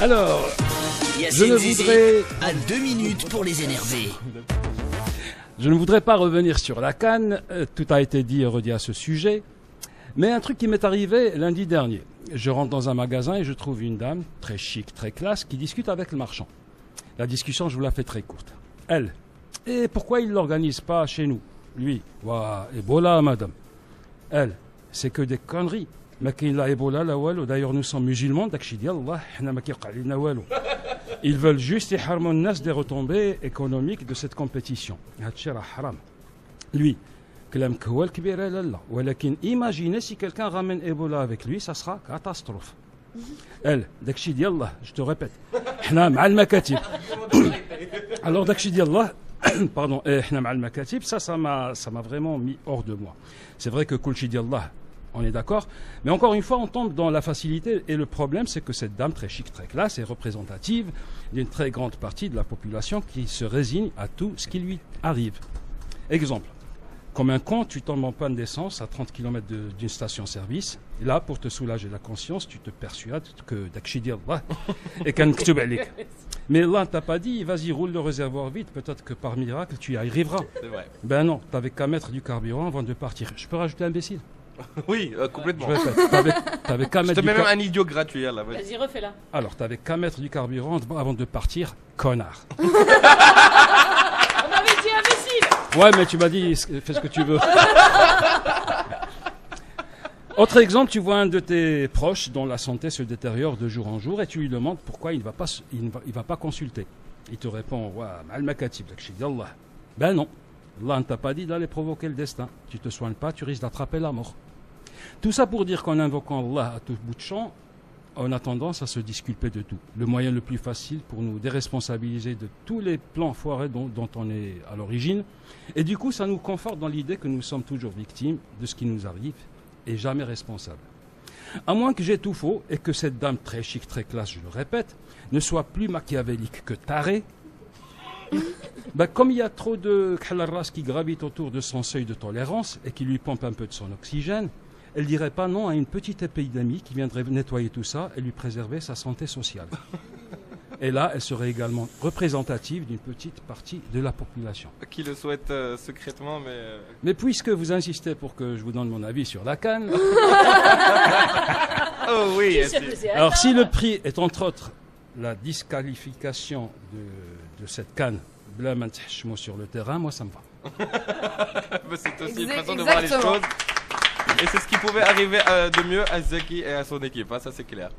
Alors, je Yacine ne Zizi voudrais... à 2 minutes pour les énerver. Je ne voudrais pas revenir sur la CAN, tout a été dit et redit à ce sujet, mais un truc qui m'est arrivé lundi dernier. Je rentre dans un magasin et je trouve une dame, très chic, très classe, qui discute avec le marchand. La discussion, je vous la fais très courte. Elle, et pourquoi il ne l'organise pas chez nous? Lui, ouah, Ebola, madame. Elle, c'est que des conneries. Mais qu'il a Ebola, la walou. D'ailleurs, nous sommes musulmans, ils veulent juste harmoniser des retombées économiques de cette compétition. Lui, imaginez si quelqu'un ramène Ebola avec lui, ça sera catastrophe. Elle, je te répète, alors pardon, ça m'a vraiment mis hors de moi. C'est vrai que Kulchi Diallah, on est d'accord, mais encore une fois, on tombe dans la facilité et le problème, c'est que cette dame très chic, très classe est représentative d'une très grande partie de la population qui se résigne à tout ce qui lui arrive. Exemple, comme un con, tu tombes en panne d'essence à 30 km d'une station-service. Et là, pour te soulager la conscience, tu te persuades que d'Akshidi Allah et qu'un ktub alik. Mais là, t'as pas dit, vas-y, roule le réservoir vite, peut-être que par miracle, tu y arriveras. C'est vrai. Ben non, t'avais qu'à mettre du carburant avant de partir. Je peux rajouter imbécile? Oui, complètement. Je répète, t'avais qu'à Je mettre te du mets même un idiot gratuit là. Vas-y, refais-la. Alors, t'avais qu'à mettre du carburant avant de partir, connard. On avait dit imbécile. Ouais, mais tu m'as dit, fais ce que tu veux. Autre exemple, tu vois un de tes proches dont la santé se détériore de jour en jour et tu lui demandes pourquoi il ne va pas consulter. Il te répond, ouais, mal makatib, Allah. Ben non, Allah ne t'a pas dit d'aller provoquer le destin. Tu te soignes pas, tu risques d'attraper la mort. Tout ça pour dire qu'en invoquant Allah à tout bout de champ, on a tendance à se disculper de tout. Le moyen le plus facile pour nous déresponsabiliser de tous les plans foirés dont on est à l'origine. Et du coup, ça nous conforte dans l'idée que nous sommes toujours victimes de ce qui nous arrive et jamais responsables. À moins que j'ai tout faux et que cette dame très chic, très classe, je le répète, ne soit plus machiavélique que tarée, ben, comme il y a trop de khalarras qui gravitent autour de son seuil de tolérance et qui lui pompent un peu de son oxygène, elle dirait pas non à une petite épidémie qui viendrait nettoyer tout ça et lui préserver sa santé sociale. Et là, elle serait également représentative d'une petite partie de la population. Qui le souhaite secrètement, mais... Mais puisque vous insistez pour que je vous donne mon avis sur la CAN... Oh oui. Alors si le prix est entre autres la disqualification de cette CAN, sur le terrain, moi ça me va. C'est aussi une façon de voir les choses. Et c'est ce qui pouvait arriver de mieux à Zeki et à son équipe, hein, ça c'est clair.